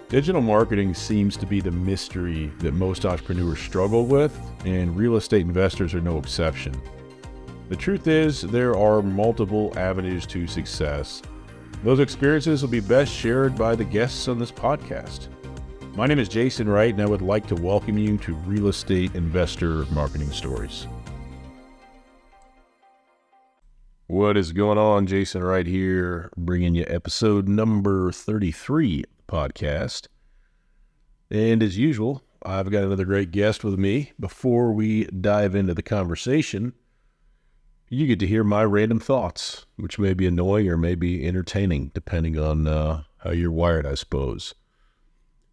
Digital marketing seems to be the mystery that most entrepreneurs struggle with, and real estate investors are no exception. The truth is, there are multiple avenues to success. Those experiences will be best shared by the guests on this podcast. My name is Jason Wright, and I would like to welcome you to Real Estate Investor Marketing Stories. What is going on? Jason Wright here, bringing you episode number 33 of the podcast. And as usual, I've got another great guest with me. Before we dive into the conversation, you get to hear my random thoughts, which may be annoying or may be entertaining, depending on how you're wired, I suppose.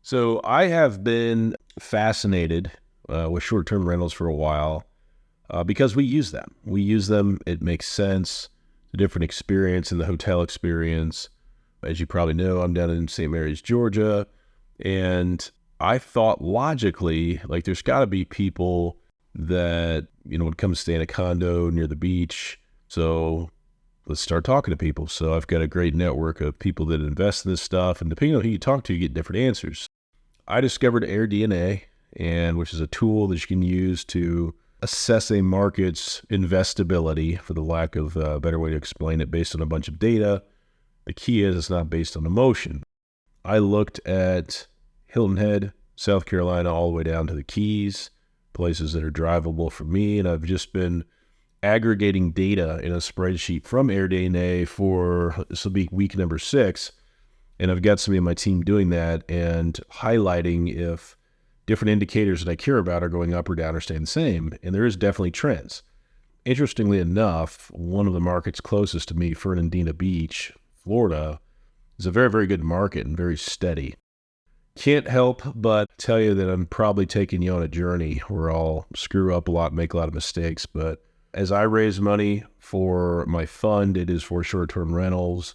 So I have been fascinated with short-term rentals for a while because we use them. It makes sense. The different experience in the hotel experience. As you probably know, I'm down in St. Mary's, Georgia, and I thought logically, like there's got to be people that, would come stay in a condo near the beach. So let's start talking to people. So I've got a great network of people that invest in this stuff, and depending on who you talk to, you get different answers. I discovered AirDNA, which is a tool that you can use to assess a market's investability, for the lack of a better way to explain it, based on a bunch of data. The key is it's not based on emotion. I looked at Hilton Head, South Carolina, all the way down to the Keys, places that are drivable for me, and I've just been aggregating data in a spreadsheet from AirDNA for, this will be week number 6, and I've got somebody on my team doing that and highlighting if different indicators that I care about are going up or down or staying the same, and there is definitely trends. Interestingly enough, one of the markets closest to me, Fernandina Beach, Florida, is a very, very good market and very steady. Can't help but tell you that I'm probably taking you on a journey where I'll screw up a lot, make a lot of mistakes, but as I raise money for my fund, it is for short-term rentals.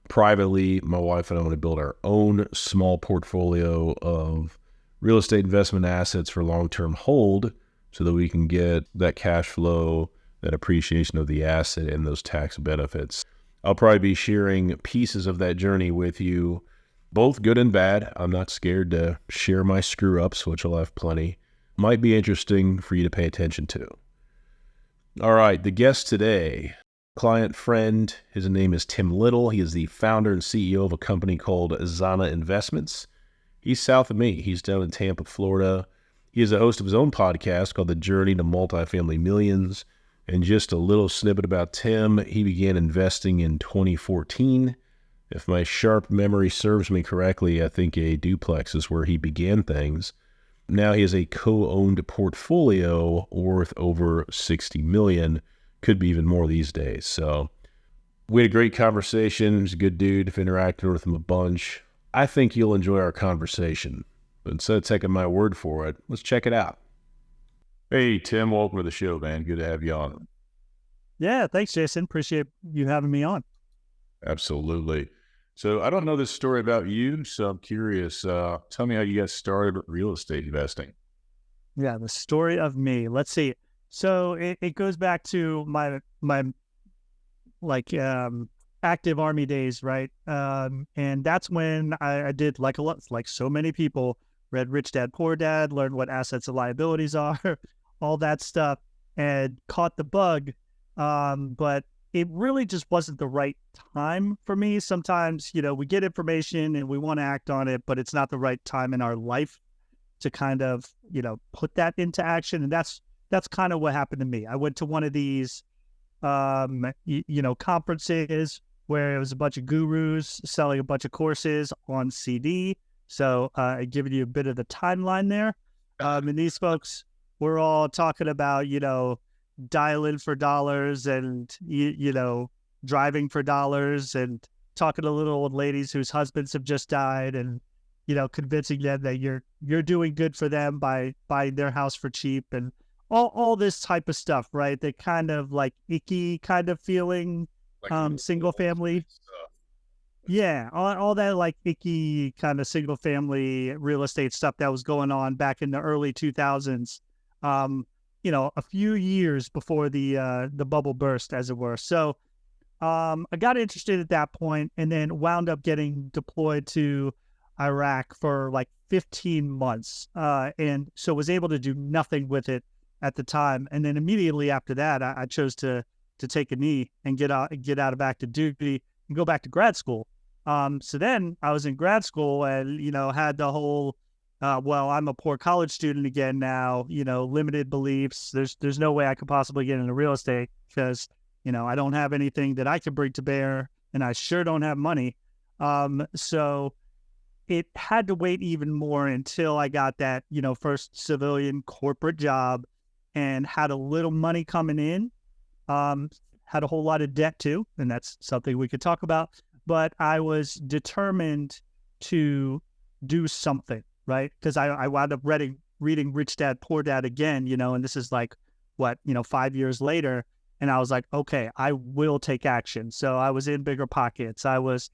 Privately, my wife and I want to build our own small portfolio of real estate investment assets for long-term hold so that we can get that cash flow, that appreciation of the asset, and those tax benefits. I'll probably be sharing pieces of that journey with you, both good and bad. I'm not scared to share my screw-ups, which I'll have plenty. Might be interesting for you to pay attention to. All right, the guest today, client friend, his name is Tim Little. He is the founder and CEO of a company called ZANA Investments. He's south of me. He's down in Tampa, Florida. He is the host of his own podcast called The Journey to Multifamily Millions. And just a little snippet about Tim, he began investing in 2014. If my sharp memory serves me correctly, I think a duplex is where he began things. Now he has a co-owned portfolio worth over $60 million. Could be even more these days. So we had a great conversation. He's a good dude. I've interacted with him a bunch. I think you'll enjoy our conversation. But instead of taking my word for it, let's check it out. Hey, Tim, welcome to the show, man. Good to have you on. Yeah, thanks, Jason. Appreciate you having me on. Absolutely. So I don't know this story about you, so I'm curious. Tell me how you got started with real estate investing. Yeah, the story of me. Let's see. So it goes back to my active Army days, right? And that's when I did, like a lot, like so many people, read Rich Dad Poor Dad, learned what assets and liabilities are, all that stuff, and caught the bug. But it really just wasn't the right time for me. Sometimes, we get information and we want to act on it, but it's not the right time in our life to kind of, put that into action. And that's kind of what happened to me. I went to one of these, conferences where it was a bunch of gurus selling a bunch of courses on CD. So I giving you a bit of the timeline there. And these folks were all talking about, dialing for dollars and, driving for dollars, and talking to little old ladies whose husbands have just died, and, convincing them that you're doing good for them by buying their house for cheap, and all this type of stuff, right? That kind of like icky kind of feeling, like single family. Yeah, all that like icky kind of single family real estate stuff that was going on back in the early 2000s. A few years before the bubble burst, as it were. So I got interested at that point, and then wound up getting deployed to Iraq for like 15 months. And so was able to do nothing with it at the time. And then immediately after that, I chose to take a knee and get out of active duty and go back to grad school. So then I was in grad school and, had the whole, well, I'm a poor college student again now, limited beliefs. There's no way I could possibly get into real estate because, I don't have anything that I could bring to bear and I sure don't have money. So it had to wait even more until I got that, first civilian corporate job and had a little money coming in. Had a whole lot of debt too, and that's something we could talk about. But I was determined to do something, right? Because I wound up reading Rich Dad, Poor Dad again, and this is like, 5 years later. And I was like, okay, I will take action. So I was in Bigger Pockets. I was,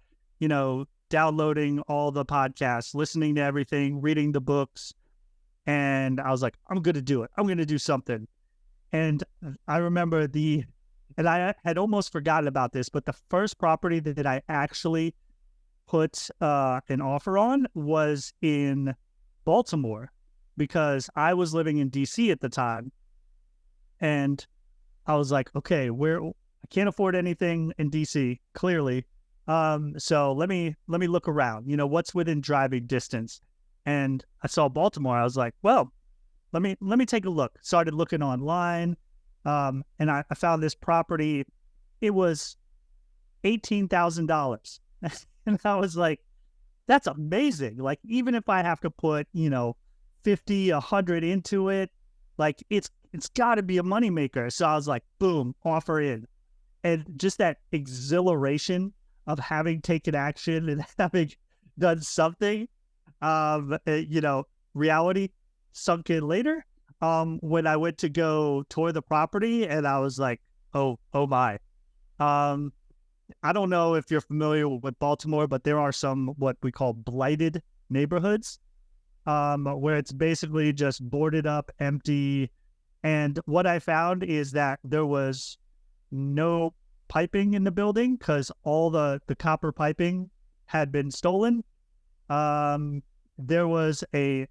downloading all the podcasts, listening to everything, reading the books. And I was like, I'm going to do it. I'm going to do something. And I remember and I had almost forgotten about this, but the first property that I actually put an offer on was in Baltimore because I was living in DC at the time. And I was like, okay, I can't afford anything in DC, clearly. So let me look around, what's within driving distance. And I saw Baltimore. I was like, well, let me take a look. Started looking online. And I found this property. It was $18,000. And I was like, that's amazing. Like, even if I have to put, 50, 100 into it, like it's got to be a moneymaker. So I was like, boom, offer in. And just that exhilaration of having taken action and having done something, reality sunk in later. When I went to go tour the property, and I was like, oh my. I don't know if you're familiar with Baltimore, but there are some what we call blighted neighborhoods, where it's basically just boarded up, empty. And what I found is that there was no piping in the building because all the copper piping had been stolen. There was a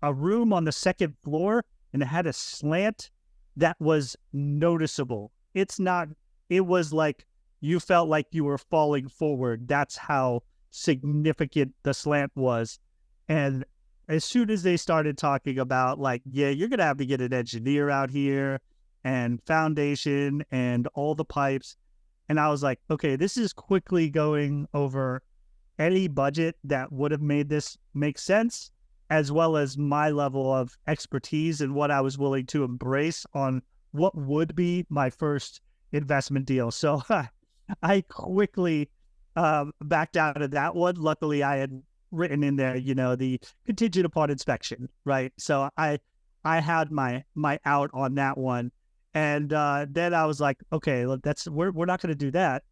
room on the second floor, and it had a slant that was noticeable. It was like you felt like you were falling forward. That's how significant the slant was. And as soon as they started talking about like, yeah, you're going to have to get an engineer out here and foundation and all the pipes. And I was like, okay, this is quickly going over any budget that would have made this make sense, as well as my level of expertise and what I was willing to embrace on what would be my first investment deal. So I quickly backed out of that one. Luckily, I had written in there, the contingent upon inspection, right? So I had my out on that one. And then I was like, okay, look, we're not going to do that.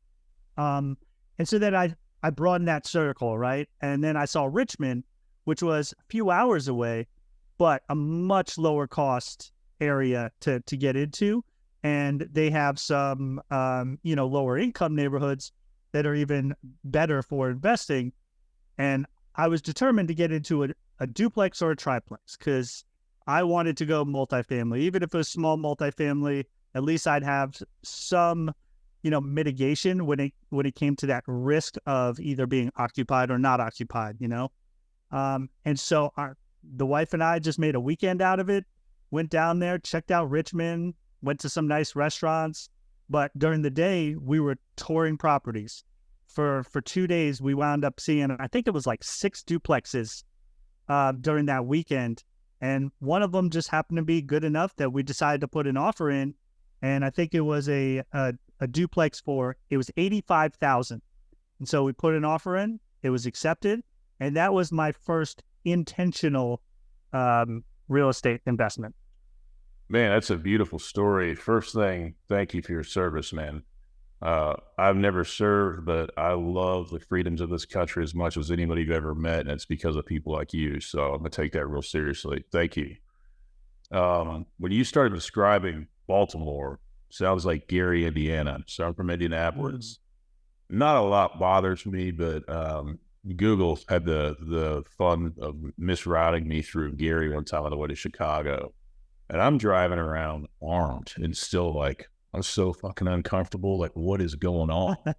And so then I broadened that circle, right? And then I saw Richmond, which was a few hours away, but a much lower cost area to get into. And they have some, lower income neighborhoods that are even better for investing. And I was determined to get into a duplex or a triplex because I wanted to go multifamily. Even if it was small multifamily, at least I'd have some, mitigation when it came to that risk of either being occupied or not occupied, And so the wife and I just made a weekend out of it, went down there, checked out Richmond, went to some nice restaurants. But during the day, we were touring properties. For 2 days, we wound up seeing, I think it was like 6 duplexes during that weekend. And one of them just happened to be good enough that we decided to put an offer in. And I think it was a duplex it was $85,000. And so we put an offer in, it was accepted. And that was my first intentional real estate investment. Man, that's a beautiful story. First thing, thank you for your service, man. I've never served, but I love the freedoms of this country as much as anybody you've ever met, and it's because of people like you. So I'm going to take that real seriously. Thank you. When you started describing Baltimore, sounds like Gary, Indiana. So I'm from Indianapolis. Not a lot bothers me, but Google had the fun of misrouting me through Gary one time on the way to Chicago, and I'm driving around armed and still like, I'm so fucking uncomfortable. Like, what is going on? Like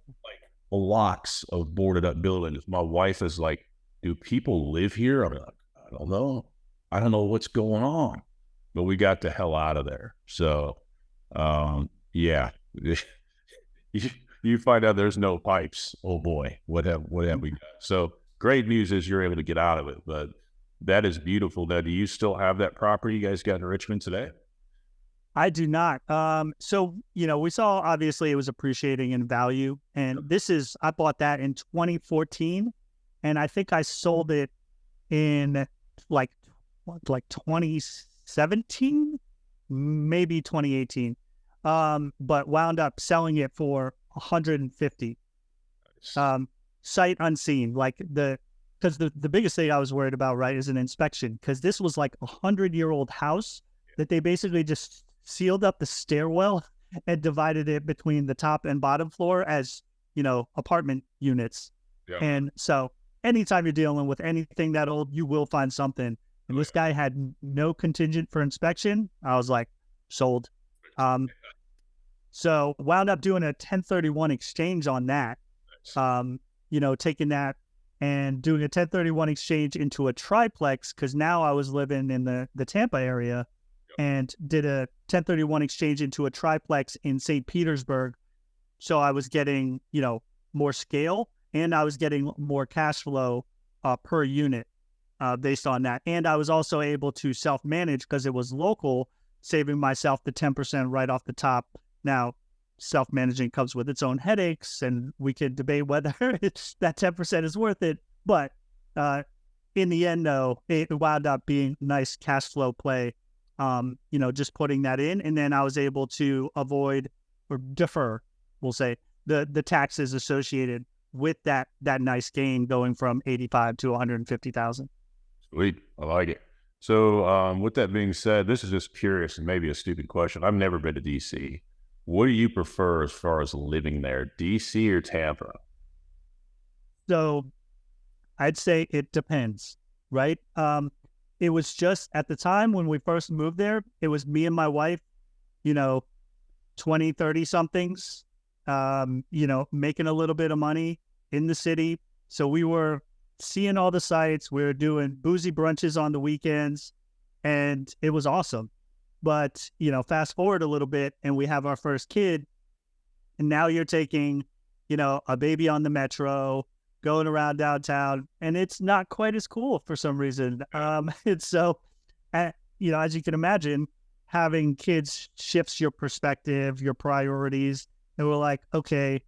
blocks of boarded up buildings. My wife is like, do people live here? I'm like, I don't know. I don't know what's going on, but we got the hell out of there. So, yeah, you find out there's no pipes. Oh boy, what have we got? So great news is you're able to get out of it, but that is beautiful. Now, do you still have that property you guys got in Richmond today? I do not. So, we saw obviously it was appreciating in value. And I bought that in 2014. And I think I sold it in like 2017, maybe 2018. But wound up selling it for 150. Sight unseen, because the biggest thing I was worried about, right, is an inspection, because this was like 100-year-old house that they basically just sealed up the stairwell and divided it between the top and bottom floor as, apartment units. Yeah. And so anytime you're dealing with anything that old, you will find something. And this guy had no contingent for inspection. I was like, sold. So wound up doing a 1031 exchange on that. Taking that and doing a 1031 exchange into a triplex, because now I was living in the Tampa area, and did a 1031 exchange into a triplex in St. Petersburg. So I was getting, more scale, and I was getting more cash flow per unit based on that. And I was also able to self-manage because it was local, saving myself the 10% right off the top. Now, self-managing comes with its own headaches, and we could debate whether that 10% is worth it. But in the end, though, it wound up being a nice cash flow play, just putting that in. And then I was able to avoid or defer, we'll say, the taxes associated with that nice gain going from 85 to 150,000. Sweet. I like it. So with that being said, this is just curious and maybe a stupid question. I've never been to DC. What do you prefer as far as living there, DC or Tampa? So I'd say it depends, right? It was just at the time when we first moved there, it was me and my wife, 20, 30 somethings, making a little bit of money in the city. So we were seeing all the sites. We were doing boozy brunches on the weekends, and it was awesome. But, fast forward a little bit and we have our first kid, and now you're taking, a baby on the metro, going around downtown, and it's not quite as cool for some reason. It's so, as you can imagine, having kids shifts your perspective, your priorities. And we're like, okay,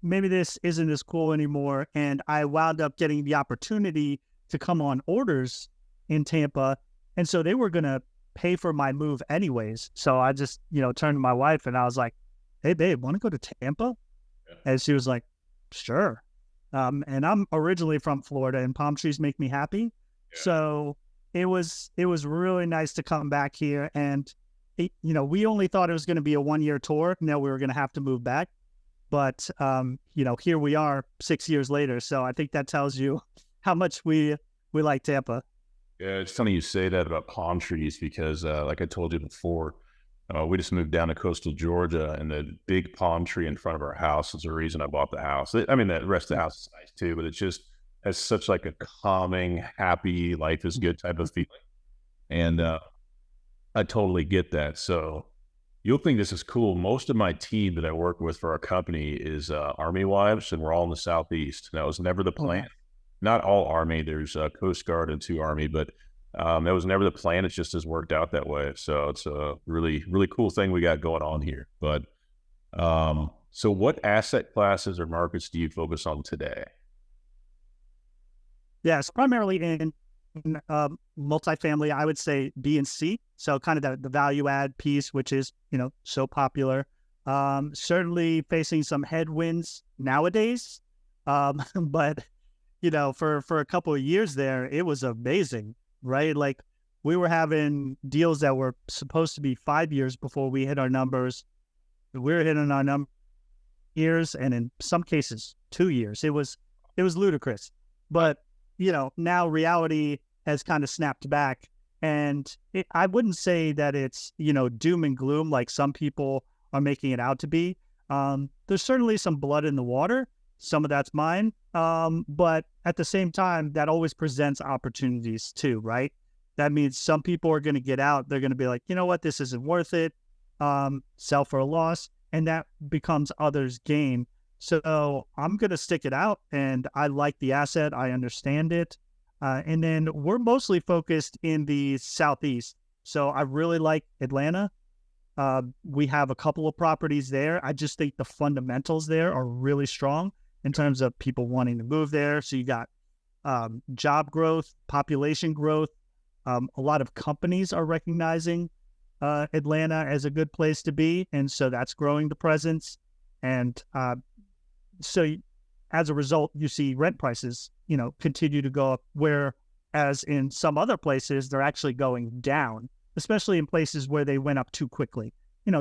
maybe this isn't as cool anymore. And I wound up getting the opportunity to come on orders in Tampa. And so they were going to pay for my move anyways. So I just, turned to my wife and I was like, hey, babe, want to go to Tampa? Yeah. And she was like, sure. And I'm originally from Florida, and palm trees make me happy. Yeah. So it was really nice to come back here. And, we only thought it was going to be a 1-year tour. Now we were going to have to move back. But, here we are 6 years later. So I think that tells you how much we like Tampa. Yeah, it's funny you say that about palm trees because, like I told you before, we just moved down to coastal Georgia, and the big palm tree in front of our house is the reason I bought the house. The rest of the house is nice too, but it just has such like a calming, happy, life is good type of feeling. And I totally get that. So you'll think this is cool. Most of my team that I work with for our company is Army wives, and we're all in the Southeast. That was never the plan. Not all Army. There's Coast Guard and 2 Army, but that was never the plan. It just has worked out that way. So it's a really, really cool thing we got going on here. But so what asset classes or markets do you focus on today? Yes, primarily in multifamily, I would say B and C. So kind of the value add piece, which is, so popular. Certainly facing some headwinds nowadays. But, for a couple of years there, it was amazing, right? Like we were having deals that were supposed to be 5 years before we hit our numbers. We were hitting our years, and in some cases 2 years. It was it was ludicrous. But, now reality has kind of snapped back. And I wouldn't say that it's, doom and gloom like some people are making it out to be. There's certainly some blood in the water. Some of that's mine. But at the same time, that always presents opportunities too, right? That means some people are going to get out. They're going to be like, you know what, this isn't worth it. Sell for a loss. And that becomes others' gain. So I'm going to stick it out. And I like the asset. I understand it. And then we're mostly focused in the Southeast. So I really like Atlanta. We have a couple of properties there. I just think the fundamentals there are really strong in terms of people wanting to move there. So you got job growth, population growth. A lot of companies are recognizing Atlanta as a good place to be. And so that's growing the presence. And so as a result, you see rent prices, continue to go up, whereas in some other places, they're actually going down, especially in places where they went up too quickly.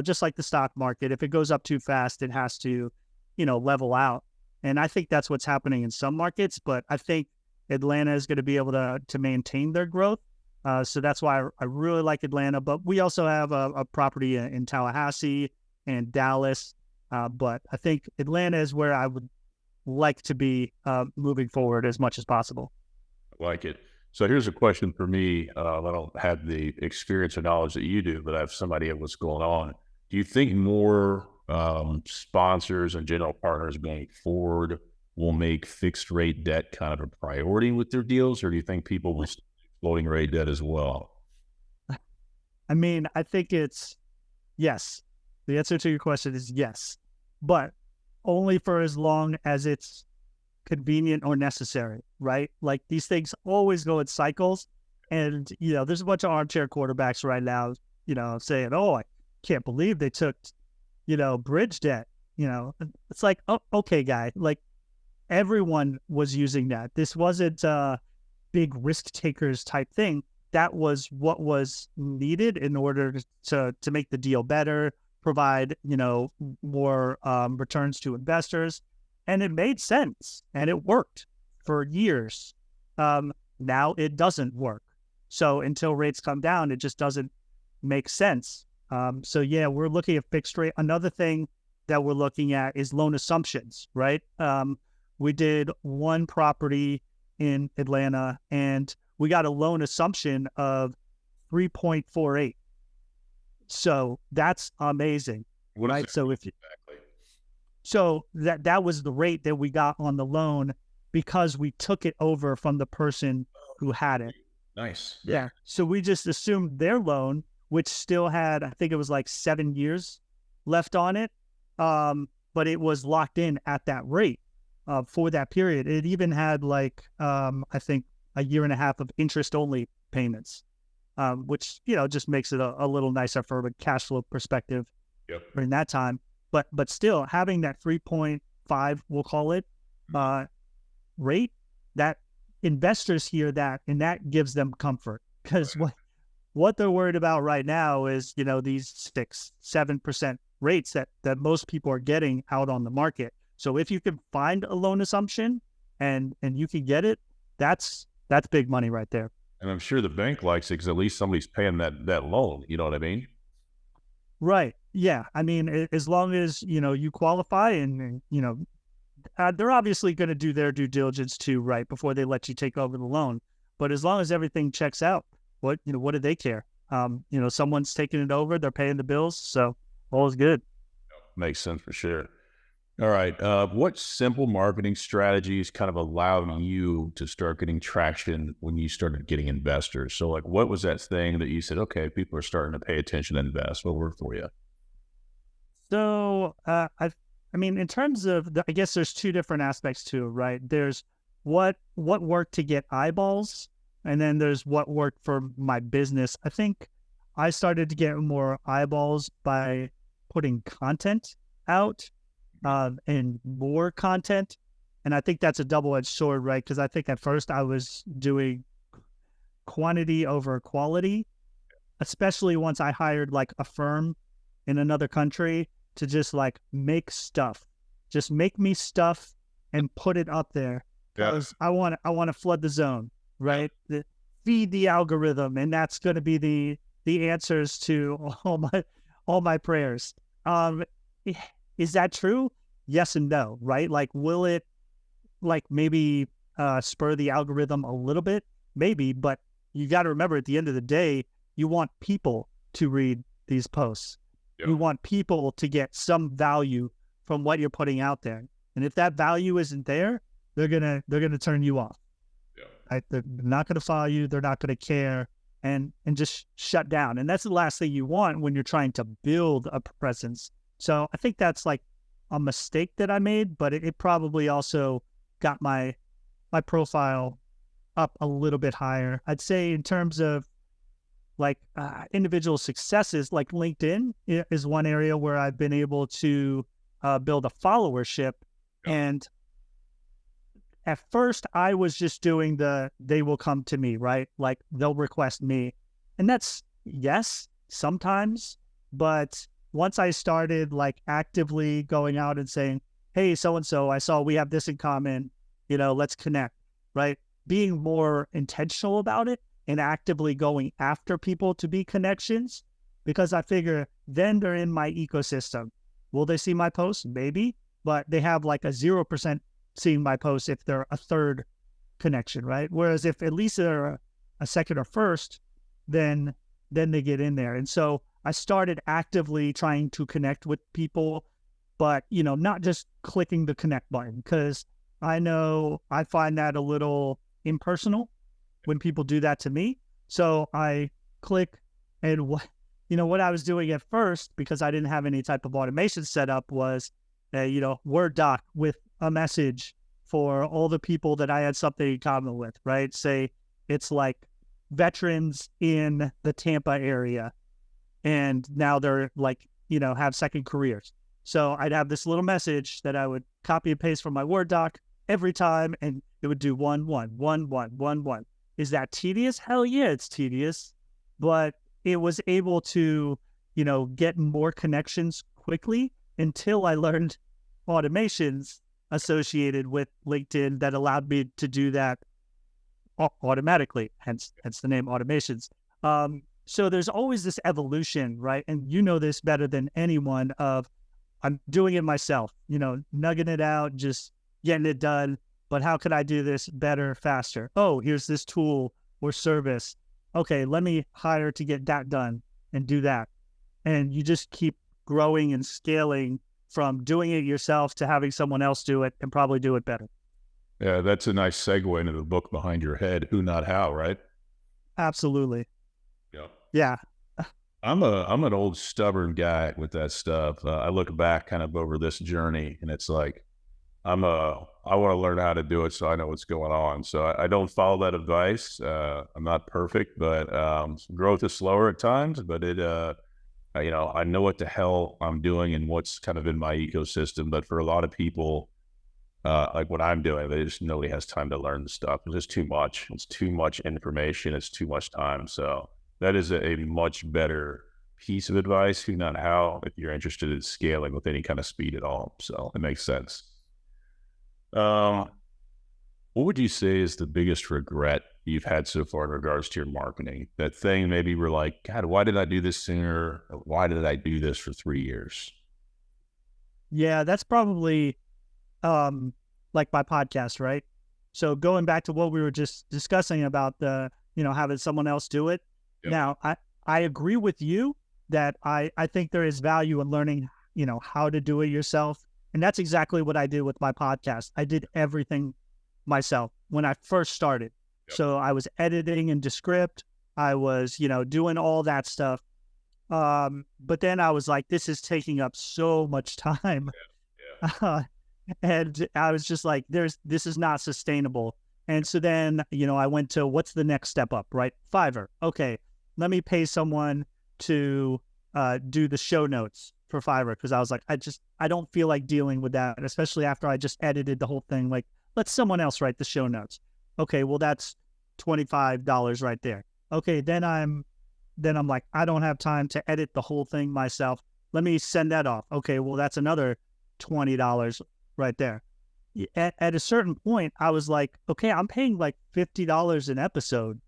Just like the stock market, if it goes up too fast, it has to, level out. And I think that's what's happening in some markets, but I think Atlanta is going to be able to maintain their growth. So that's why I really like Atlanta, but we also have a property in Tallahassee and Dallas. But I think Atlanta is where I would like to be moving forward as much as possible. I like it. So here's a question for me. I don't have the experience or knowledge that you do, but I have some idea of what's going on. Do you think more sponsors and general partners going forward will make fixed rate debt kind of a priority with their deals, or do you think people will floating rate debt as well? I mean, I think it's yes. The answer to your question is yes, but only for as long as it's convenient or necessary, right? Like these things always go in cycles. And, there's a bunch of armchair quarterbacks right now, saying, oh, I can't believe they took, bridge debt. It's like, oh, okay, guy, like everyone was using that. This wasn't a big risk takers type thing. That was what was needed in order to make the deal better, provide, more returns to investors. And it made sense and it worked for years. Now it doesn't work. So until rates come down, it just doesn't make sense. So yeah, we're looking at fixed rate. Another thing that we're looking at is loan assumptions, right? We did one property in Atlanta and we got a loan assumption of 3.48. So that's amazing, right? So if you, so that was the rate that we got on the loan because we took it over from the person who had it. Nice. Yeah. So we just assumed their loan, which still had, I think it was like 7 years left on it. But it was locked in at that rate for that period. It even had like, I think a year and a half of interest only payments, which, just makes it a little nicer from a cash flow perspective during that time. But still having that 3.5, we'll call it, rate, that investors hear that and that gives them comfort because what they're worried about right now is, these 6-7% rates that most people are getting out on the market. So if you can find a loan assumption and you can get it, that's big money right there. And I'm sure the bank likes it because at least somebody's paying that loan. You know what I mean? Right. Yeah. I mean, as long as, you qualify and they're obviously going to do their due diligence too, right, before they let you take over the loan. But as long as everything checks out, what do they care? Someone's taking it over, they're paying the bills. So all is good. Makes sense for sure. All right. What simple marketing strategies kind of allowed you to start getting traction when you started getting investors? So like, what was that thing that you said, okay, people are starting to pay attention and invest? What worked for you? So, I mean, in terms of, I guess there's two different aspects to it, right? There's what worked to get eyeballs, and then there's what worked for my business. I think I started to get more eyeballs by putting content out. And more content. And I think that's a double-edged sword, right? Because I think at first I was doing quantity over quality, especially once I hired like a firm in another country to just like make stuff. Just make me stuff and put it up there. because I want to flood the zone, right? Feed the algorithm, and that's going to be the answers to all my prayers. Is that true? Yes and no, right? Like, will it like maybe spur the algorithm a little bit? Maybe, but you got to remember at the end of the day, you want people to read these posts. Yeah. You want people to get some value from what you're putting out there. And if that value isn't there, they're gonna turn you off. Yeah. Right? They're not gonna follow you. They're not gonna care, and just shut down. And that's the last thing you want when you're trying to build a presence. So I think that's like a mistake that I made, but it probably also got my profile up a little bit higher. I'd say in terms of like individual successes, like LinkedIn is one area where I've been able to build a followership. Yeah. And at first I was just doing they will come to me, right? Like they'll request me. And that's, yes, sometimes. But once I started like actively going out and saying, hey, so-and-so, I saw we have this in common, let's connect, right? Being more intentional about it and actively going after people to be connections, because I figure then they're in my ecosystem. Will they see my posts? Maybe, but they have like a 0% seeing my posts if they're a third connection, right? Whereas if at least they're a second or first, then they get in there. And so I started actively trying to connect with people, but, not just clicking the connect button, because I know I find that a little impersonal when people do that to me. So I click, and what I was doing at first, because I didn't have any type of automation set up, was a Word doc with a message for all the people that I had something in common with, right? Say it's like veterans in the Tampa area, and now they're like, have second careers. So I'd have this little message that I would copy and paste from my Word doc every time, and it would do 1 1 1 1 1 1. Is that tedious? Hell yeah, it's tedious. But it was able to, get more connections quickly until I learned automations associated with LinkedIn that allowed me to do that automatically, hence the name automations. So there's always this evolution, right? And you know this better than anyone of, I'm doing it myself, nugging it out, just getting it done. But how can I do this better, faster? Oh, here's this tool or service. Okay, let me hire to get that done and do that. And you just keep growing and scaling from doing it yourself to having someone else do it and probably do it better. Yeah, that's a nice segue into the book behind your head, Who Not How, right? Absolutely. Yeah. Yeah. I'm an old stubborn guy with that stuff. I look back kind of over this journey, and it's like, I want to learn how to do it so I know what's going on. So I don't follow that advice. I'm not perfect, but growth is slower at times, but I know what the hell I'm doing and what's kind of in my ecosystem. But for a lot of people, like what I'm doing, they just nobody has time to learn the stuff. It's just too much. It's too much information. It's too much time. So that is a much better piece of advice, Who Not How, if you're interested in scaling with any kind of speed at all. So it makes sense. What would you say is the biggest regret you've had so far in regards to your marketing? That thing maybe we're like, God, why did I do this sooner? Or why did I do this for 3 years? Yeah, that's probably like my podcast, right? So going back to what we were just discussing about the, having someone else do it. Yep. Now, I agree with you that I think there is value in learning, how to do it yourself. And that's exactly what I did with my podcast. I did everything myself when I first started. Yep. So I was editing in Descript. I was, doing all that stuff. But then I was like, this is taking up so much time. Yeah. And I was just like, this is not sustainable. And so then, I went to, what's the next step up, right? Fiverr. Okay, let me pay someone to do the show notes for Fiverr, because I was like, I don't feel like dealing with that, especially after I just edited the whole thing. Like, let someone else write the show notes. Okay, well, that's $25 right there. Okay, then I'm like, I don't have time to edit the whole thing myself. Let me send that off. Okay, well, that's another $20 right there. at a certain point, I was like, okay, I'm paying like $50 an episode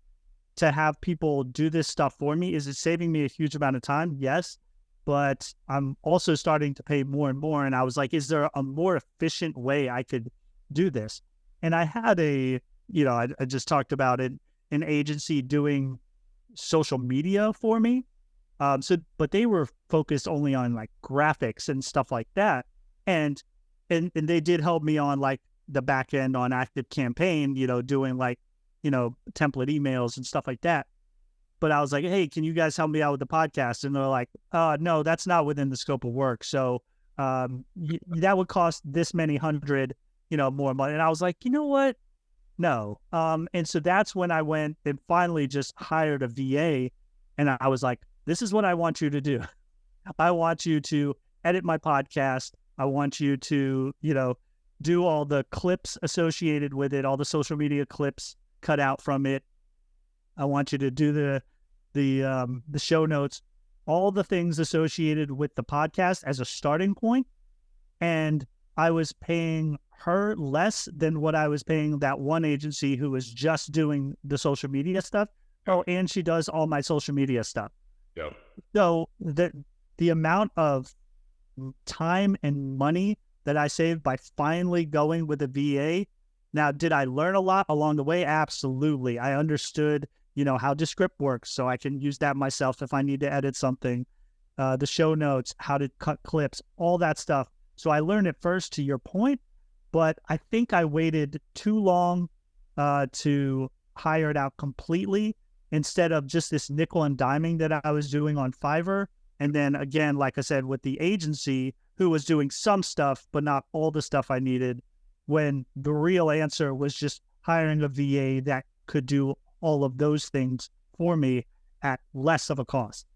to have people do this stuff for me. Is it saving me a huge amount of time? Yes. But I'm also starting to pay more and more. And I was like, is there a more efficient way I could do this? And I had I just talked about it, an agency doing social media for me. But they were focused only on like graphics and stuff like that. And they did help me on like the back end on ActiveCampaign, doing like, template emails and stuff like that. But I was like, hey, can you guys help me out with the podcast? And they're like, no, that's not within the scope of work. So that would cost this many hundred, more money. And I was like, you know what? No. And so that's when I went and finally just hired a VA. And I was like, this is what I want you to do. I want you to edit my podcast. I want you to, do all the clips associated with it, all the social media clips cut out from it. I want you to do the show notes, all the things associated with the podcast as a starting point. And I was paying her less than what I was paying that one agency who was just doing the social media stuff. Oh, and she does all my social media stuff. Yep. So the amount of time and money that I saved by finally going with a VA. Now, did I learn a lot along the way? Absolutely. I understood, how Descript works, so I can use that myself if I need to edit something. The show notes, how to cut clips, all that stuff. So I learned it first, to your point, but I think I waited too long to hire it out completely instead of just this nickel and diming that I was doing on Fiverr. And then again, like I said, with the agency who was doing some stuff, but not all the stuff I needed, when the real answer was just hiring a VA that could do all of those things for me at less of a cost.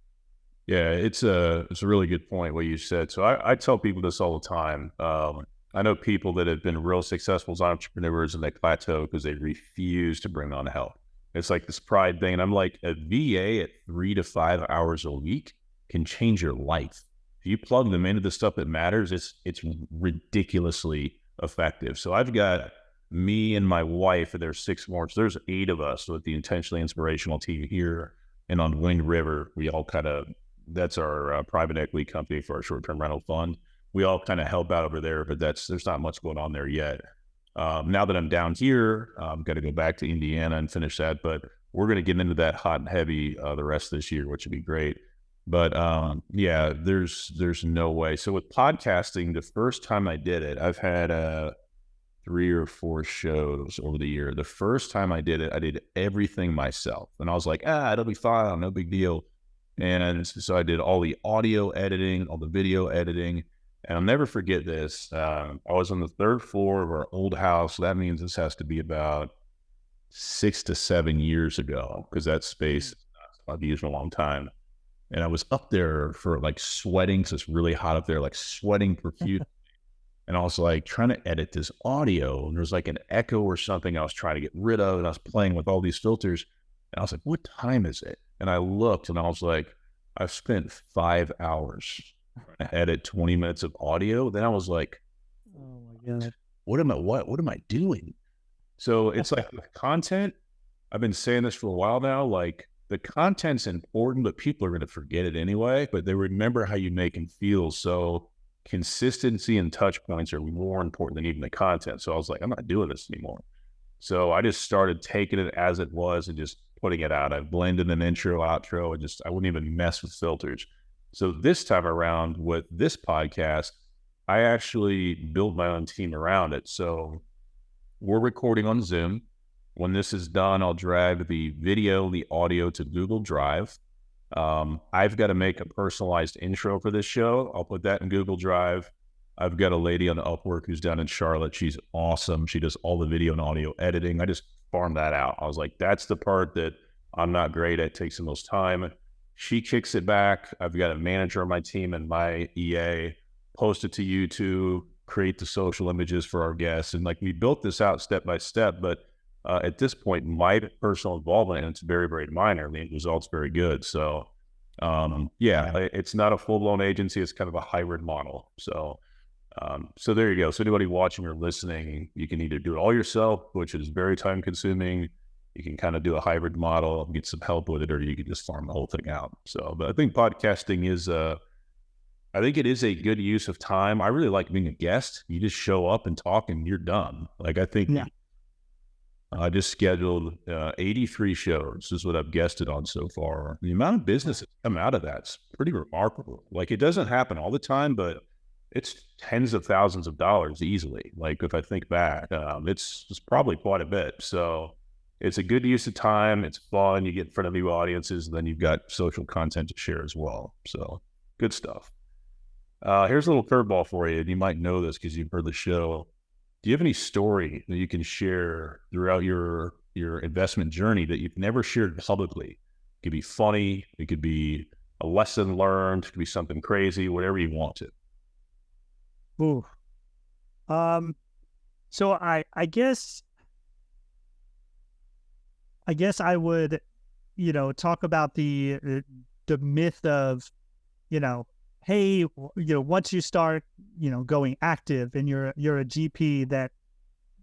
Yeah, it's a really good point what you said. So I tell people this all the time. I know people that have been real successful as entrepreneurs and they plateau because they refuse to bring on help. It's like this pride thing. And I'm like, a VA at 3 to 5 hours a week can change your life. If you plug them into the stuff that matters, it's ridiculously effective. So I've got me and my wife, and there's 6 more. So there's 8 of us with the Intentionally Inspirational team here. And on Wind River, we all that's our private equity company for our short-term rental fund. We all kind of help out over there, but there's not much going on there yet. Now that I'm down here, I've got to go back to Indiana and finish that, but we're going to get into that hot and heavy the rest of this year, which would be great. But yeah, there's no way. So with podcasting, the first time I did it, I've had 3 or 4 shows over the year. The first time I did it, I did everything myself. And I was like, it'll be fine, no big deal. And so I did all the audio editing, all the video editing. And I'll never forget this. I was on the 3rd floor of our old house. So that means this has to be about 6 to 7 years ago, because that space I've used in a long time. And I was up there for like sweating. So it's really hot up there, like sweating profusely. And I was like trying to edit this audio, and there's like an echo or something I was trying to get rid of. And I was playing with all these filters. And I was like, what time is it? And I looked and I was like, I've spent 5 hours trying to edit 20 minutes of audio. Then I was like, oh my God, what am I doing? So it's like the content, I've been saying this for a while now, like the content's important, but people are going to forget it anyway, but they remember how you make them feel. So consistency and touch points are more important than even the content. So I was like, I'm not doing this anymore. So I just started taking it as it was and just putting it out. I blended an intro, outro, and I wouldn't even mess with filters. So this time around with this podcast, I actually built my own team around it. So we're recording on Zoom. When this is done, I'll drag the video, the audio to Google Drive. I've got to make a personalized intro for this show. I'll put that in Google Drive. I've got a lady on Upwork who's down in Charlotte. She's awesome. She does all the video and audio editing. I just farmed that out. I was like, that's the part that I'm not great at. It takes the most time. She kicks it back. I've got a manager on my team and my EA, post it to YouTube, create the social images for our guests. And like, we built this out step by step, but at this point, my personal involvement, and it's very, very minor. I mean, the results very good. So yeah, it's not a full blown agency. It's kind of a hybrid model. So So there you go. So anybody watching or listening, you can either do it all yourself, which is very time consuming. You can kind of do a hybrid model and get some help with it, or you can just farm the whole thing out. So, but I think podcasting is, I think it is a good use of time. I really like being a guest. You just show up and talk and you're done. Like I think I just scheduled 83 shows is what I've guested on so far. The amount of business that's come out of that's pretty remarkable. Like it doesn't happen all the time, but it's tens of thousands of dollars easily. Like if I think back, it's probably quite a bit. So it's a good use of time. It's fun. You get in front of new audiences, and then you've got social content to share as well. So good stuff. Here's a little curveball for you. And you might know this because you've heard the show. Do you have any story that you can share throughout your investment journey that you've never shared publicly? It could be funny. It could be a lesson learned. It could be something crazy, whatever you want to. Ooh. So I guess I would, talk about the myth of, hey, once you start, going active and you're a GP, that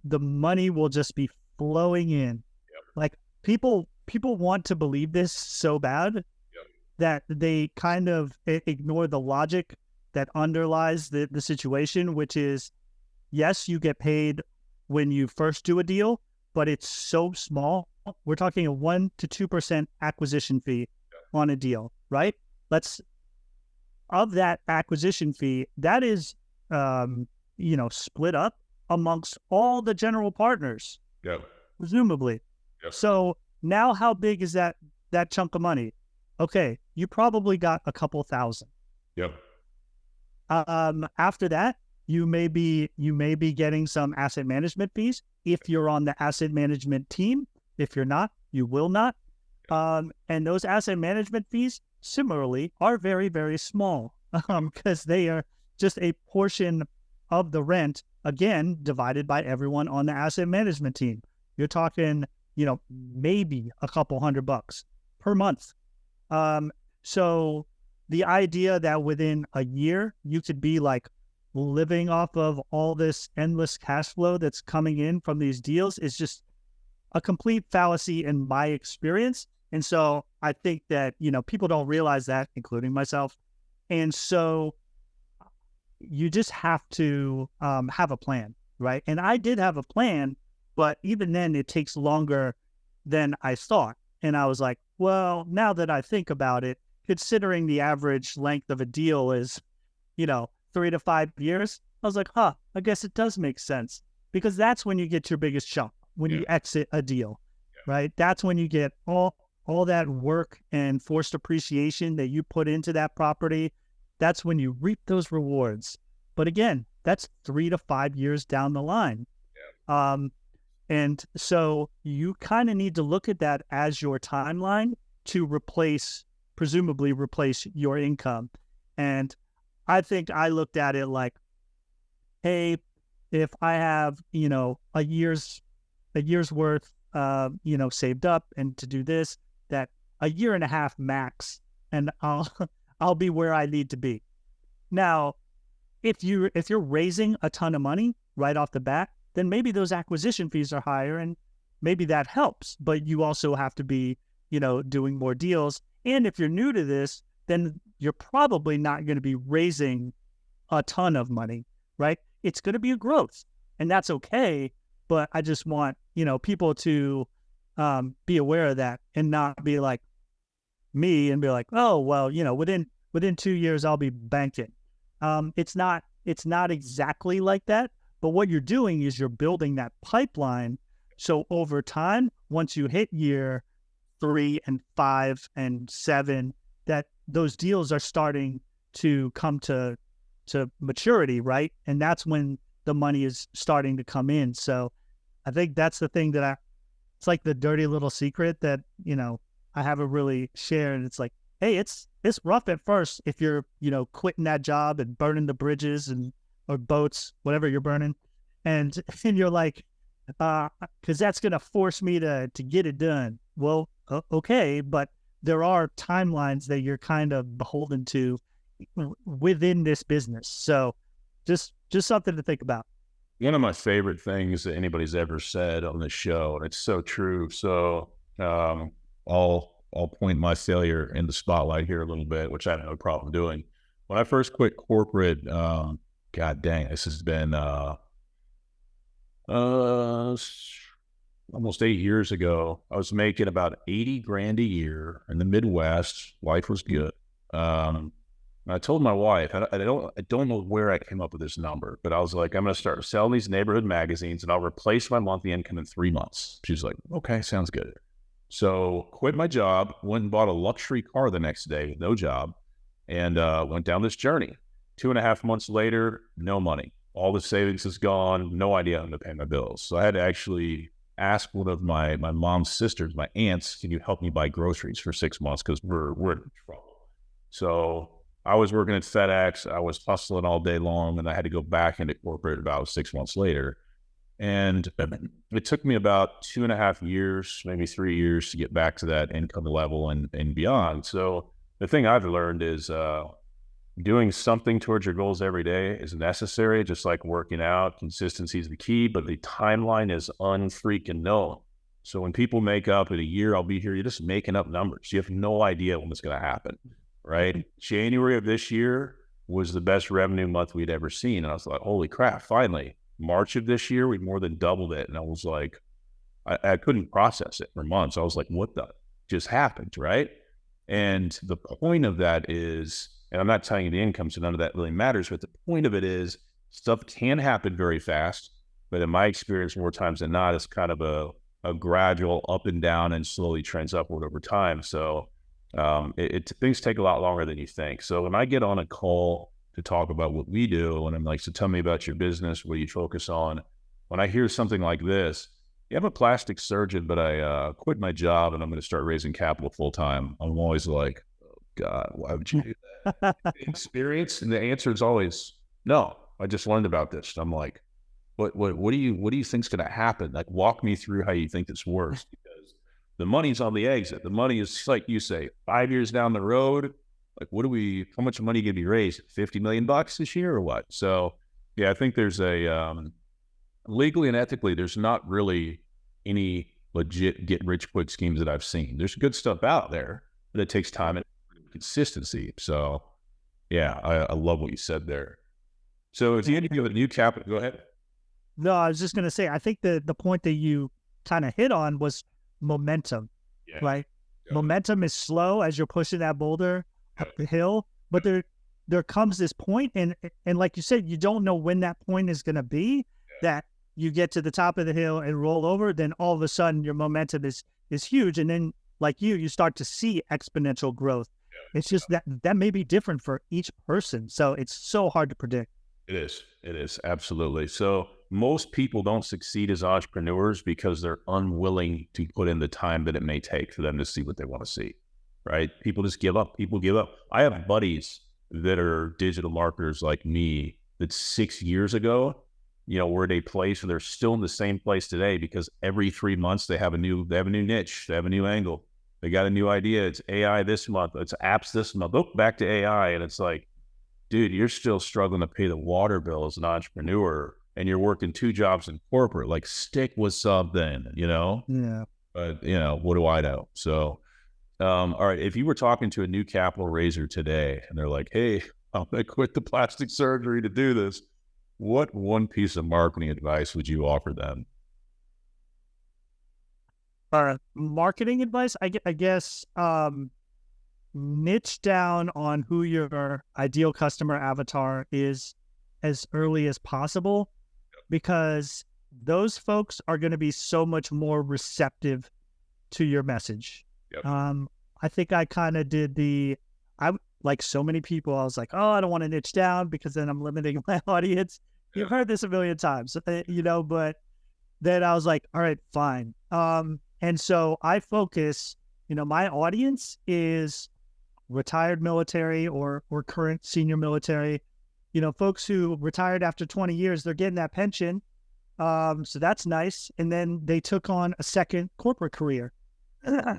the money will just be flowing in. Yep. Like people want to believe this so bad that they kind of ignore the logic that underlies the situation, which is, yes, you get paid when you first do a deal, but it's so small. We're talking a 1% to 2% acquisition fee on a deal, right? Of that acquisition fee, that is, split up amongst all the general partners, presumably. Yep. So now how big is that chunk of money? Okay, you probably got a couple thousand. Yep. After that, you may be getting some asset management fees if you're on the asset management team. If you're not, you will not. And those asset management fees, similarly, are very, very small because they are just a portion of the rent, again, divided by everyone on the asset management team. You're talking, maybe a couple $100 per month. So the idea that within a year you could be like living off of all this endless cash flow that's coming in from these deals is just a complete fallacy in my experience. And so I think that, people don't realize that, including myself. And so you just have to have a plan, right? And I did have a plan, but even then it takes longer than I thought. And I was like, well, now that I think about it, considering the average length of a deal is, 3 to 5 years, I was like, I guess it does make sense, because that's when you get your biggest chunk, when you exit a deal, right? That's when you get all that work and forced appreciation that you put into that property. That's when you reap those rewards. But again, that's 3 to 5 years down the line. And so you kind of need to look at that as your timeline to presumably replace your income. And I think I looked at it like, hey, if I have, a year's worth, saved up, and to do this, that a year and a half max, and I'll be where I need to be. Now, if you're raising a ton of money right off the bat, then maybe those acquisition fees are higher, and maybe that helps. But you also have to be, doing more deals. And if you're new to this, then you're probably not going to be raising a ton of money, right? It's going to be a growth, and that's okay. But I just want, people to be aware of that and not be like me and be like, oh, well, within 2 years, I'll be banking. It's not exactly like that. But what you're doing is you're building that pipeline. So over time, once you hit year 3 and 5 and 7, that those deals are starting to come to maturity, right? And that's when the money is starting to come in. So I think that's the thing that it's like the dirty little secret that, I haven't really shared. It's like, hey, it's rough at first if you're, quitting that job and burning the bridges or boats, whatever you're burning. And you're like, because that's going to force me to get it done. Well, okay, but there are timelines that you're kind of beholden to within this business. So just Just something to think about. One of my favorite things that anybody's ever said on this show, and it's so true. So I'll point my failure in the spotlight here a little bit, which I have no problem doing. When I first quit corporate, God dang, this has been almost 8 years ago. I was making about 80 grand a year in the Midwest. Life was good. I told my wife, I don't know where I came up with this number, but I was like, I'm going to start selling these neighborhood magazines and I'll replace my monthly income in 3 months. She's like, okay, sounds good. So quit my job, went and bought a luxury car the next day, no job, and went down this journey. 2.5 months later, no money. All the savings is gone. No idea how to pay my bills. So I had to actually ask one of my mom's sisters, my aunts, can you help me buy groceries for 6 months? Because we're in trouble. So I was working at FedEx. I was hustling all day long, and I had to go back into corporate about 6 months later. And it took me about 2.5 years, maybe 3 years to get back to that income level and beyond. So the thing I've learned is doing something towards your goals every day is necessary, just like working out. Consistency is the key, but the timeline is unfreaking known. So when people make up in a year, I'll be here, you're just making up numbers. You have no idea when it's going to happen, right? January of this year was the best revenue month we'd ever seen. And I was like, holy crap, finally. March of this year, we more than doubled it. And I was like, I couldn't process it for months. I was like, what the just happened, right? And the point of that is, and I'm not telling you the income, so none of that really matters, but the point of it is stuff can happen very fast, but in my experience, more times than not, it's kind of a gradual up and down and slowly trends upward over time. So things take a lot longer than you think. So when I get on a call to talk about what we do, and I'm like, so tell me about your business, what do you focus on? When I hear something like this, yeah, I'm a plastic surgeon, but I quit my job and I'm going to start raising capital full time. I'm always like, oh God, why would you do that? Experience? And the answer is always no. I just learned about this. I'm like, what do you think's going to happen? Like, walk me through how you think this works, because the money's on the exit. The money is, like you say, 5 years down the road. Like, how much money can be raised? $50 million this year or what? So yeah, I think there's legally and ethically, there's not really any legit get rich quick schemes that I've seen. There's good stuff out there, but it takes time and consistency. So yeah, I love what you said there. So if you have a new capital, go ahead. No, I was just going to say, I think the point that you kind of hit on was momentum, right? Yeah. Momentum is slow as you're pushing that boulder up the hill, but there comes this point, and like you said, you don't know when that point is going to be, that you get to the top of the hill and roll over, then all of a sudden your momentum is huge. And then like you start to see exponential growth. It's just that may be different for each person. So it's so hard to predict. It is. Absolutely. So most people don't succeed as entrepreneurs because they're unwilling to put in the time that it may take for them to see what they want to see, right? People just give up. People give up. I have buddies that are digital marketers like me that 6 years ago, were at a place, and they're still in the same place today because every 3 months they have a new niche, they have a new angle. They got a new idea. It's AI this month. It's apps this month. Oh, back to AI. And it's like, dude, you're still struggling to pay the water bill as an entrepreneur, and you're working 2 jobs in corporate. Like, stick with something, Yeah. But, what do I know? So, all right, if you were talking to a new capital raiser today and they're like, hey, I'm going to quit the plastic surgery to do this, what one piece of marketing advice would you offer them? Marketing advice, I guess, niche down on who your ideal customer avatar is as early as possible, because those folks are going to be so much more receptive to your message. Yep. I think I kind of did like so many people, I was like, oh, I don't want to niche down because then I'm limiting my audience. Yeah. You've heard this a million times, but then I was like, all right, fine. And so I focus, my audience is retired military or current senior military, folks who retired after 20 years, they're getting that pension. So that's nice. And then they took on a second corporate career.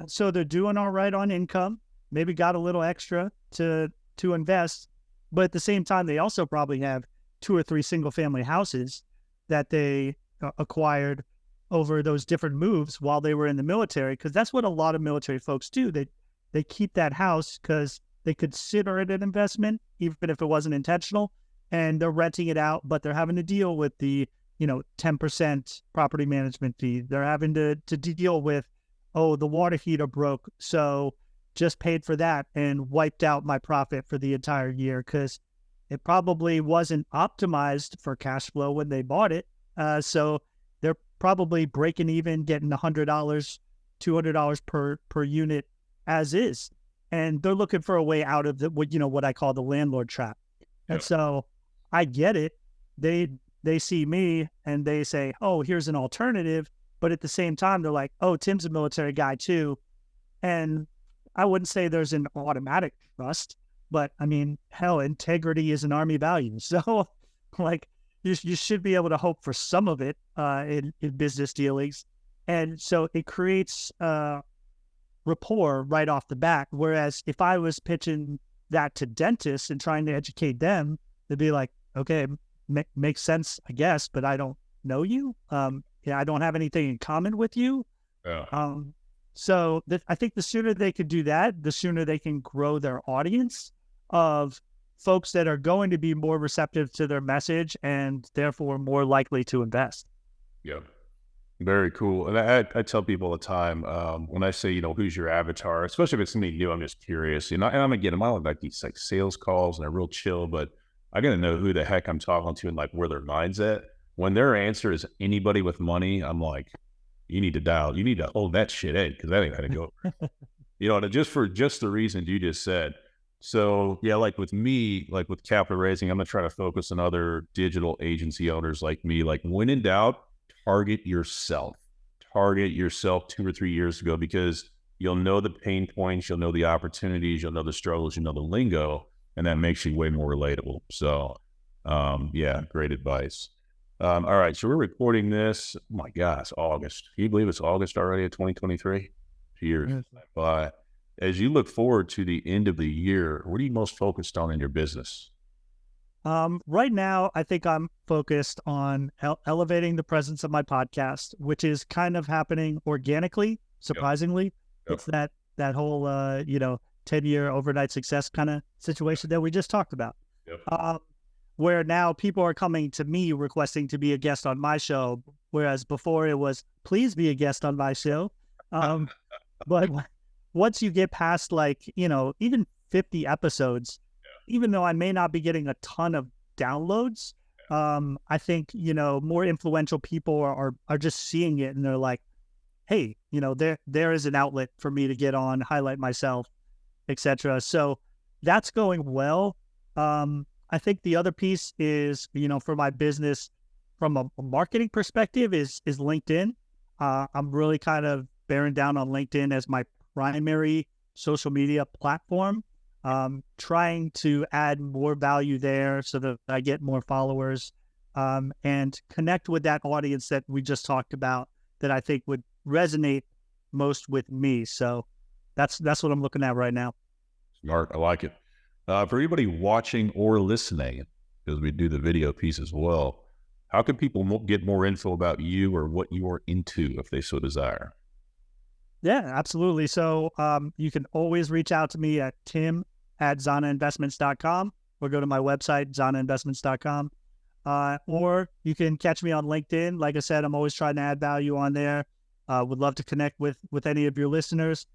So they're doing all right on income, maybe got a little extra to invest, but at the same time, they also probably have 2 or 3 single family houses that they acquired over those different moves while they were in the military, because that's what a lot of military folks do. They keep that house because they consider it an investment, even if it wasn't intentional, and they're renting it out, but they're having to deal with the 10% property management fee. They're having to deal with, oh, the water heater broke, so just paid for that and wiped out my profit for the entire year because it probably wasn't optimized for cash flow when they bought it. So they're probably breaking even, getting $100, $200 per unit as is. And they're looking for a way out of what I call the landlord trap. And so I get it. They see me and they say, oh, here's an alternative. But at the same time, they're like, oh, Tim's a military guy too. And I wouldn't say there's an automatic trust, but I mean, hell, integrity is an Army value. So like you should be able to hope for some of it in business dealings. And so it creates rapport right off the bat. Whereas if I was pitching that to dentists and trying to educate them, they'd be like, okay, makes sense, I guess, but I don't know you. I don't have anything in common with you. Yeah. So I think the sooner they could do that, the sooner they can grow their audience of folks that are going to be more receptive to their message and therefore more likely to invest. Yeah. Very cool. And I tell people all the time, when I say, who's your avatar, especially if it's somebody new, I'm just curious. And I'm getting them, I don't like these like sales calls and they're real chill, but I got to know who the heck I'm talking to and like where their mind's at. When their answer is anybody with money, I'm like, you need to hold that shit in because that ain't going to go over. And just for the reasons you just said. So yeah, like with me, like with capital raising, I'm going to try to focus on other digital agency owners like me. Like when in doubt, target yourself 2 or 3 years ago, because you'll know the pain points, you'll know the opportunities, you'll know the struggles, you'll know the lingo, and that makes you way more relatable. So yeah, great advice. All right, so we're recording this. Oh my gosh, August. Can you believe it's August already of 2023? 2 years. But as you look forward to the end of the year, what are you most focused on in your business? Right now, I think I'm focused on elevating the presence of my podcast, which is kind of happening organically, surprisingly. Yep. It's that whole 10-year overnight success kind of situation that we just talked about. Yep. Where now people are coming to me requesting to be a guest on my show, whereas before it was, please be a guest on my show. But once you get past even 50 episodes, even though I may not be getting a ton of downloads, I think, more influential people are just seeing it and they're like, hey, there is an outlet for me to get on, highlight myself, etc. So that's going well. I think the other piece is, for my business from a marketing perspective is LinkedIn. I'm really kind of bearing down on LinkedIn as my primary social media platform, trying to add more value there so that I get more followers, and connect with that audience that we just talked about that I think would resonate most with me. So that's what I'm looking at right now. Smart. I like it. For anybody watching or listening, because we do the video piece as well, how can people get more info about you or what you are into if they so desire? Yeah, absolutely. So you can always reach out to me at tim@zanainvestments.com or go to my website, zanainvestments.com. Or you can catch me on LinkedIn. Like I said, I'm always trying to add value on there. Would love to connect with any of your listeners.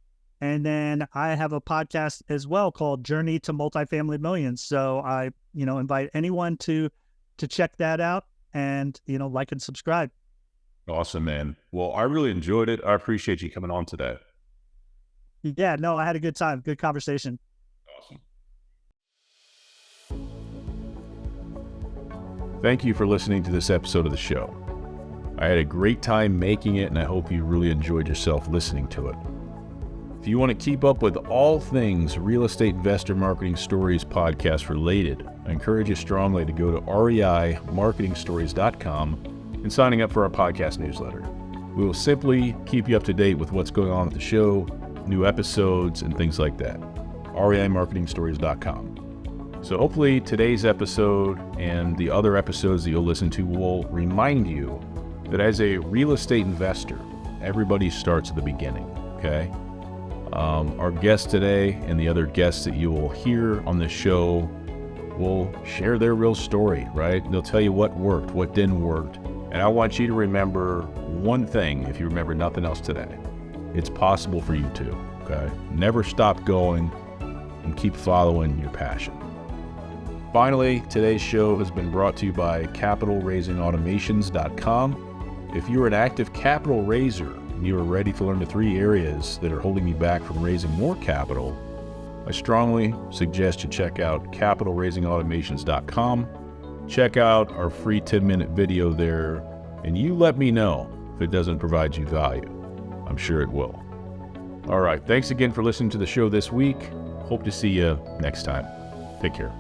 And then I have a podcast as well called Journey to Multifamily Millions. So I, invite anyone to check that out and, like and subscribe. Awesome, man. Well, I really enjoyed it. I appreciate you coming on today. Yeah, no, I had a good time. Good conversation. Awesome. Thank you for listening to this episode of the show. I had a great time making it, and I hope you really enjoyed yourself listening to it. If you want to keep up with all things Real Estate Investor Marketing Stories podcast related, I encourage you strongly to go to reimarketingstories.com and signing up for our podcast newsletter. We will simply keep you up to date with what's going on at the show, new episodes, and things like that. reimarketingstories.com. So hopefully today's episode and the other episodes that you'll listen to will remind you that as a real estate investor, everybody starts at the beginning, okay? Our guest today and the other guests that you will hear on the show will share their real story, right? They'll tell you what worked, what didn't work. And I want you to remember one thing, if you remember nothing else today. It's possible for you too, okay? Never stop going and keep following your passion. Finally, today's show has been brought to you by capitalraisingautomations.com. If you're an active capital raiser and you are ready to learn the 3 areas that are holding you back from raising more capital, I strongly suggest you check out capitalraisingautomations.com. Check out our free 10-minute video there, and you let me know if it doesn't provide you value. I'm sure it will. All right, thanks again for listening to the show this week. Hope to see you next time. Take care.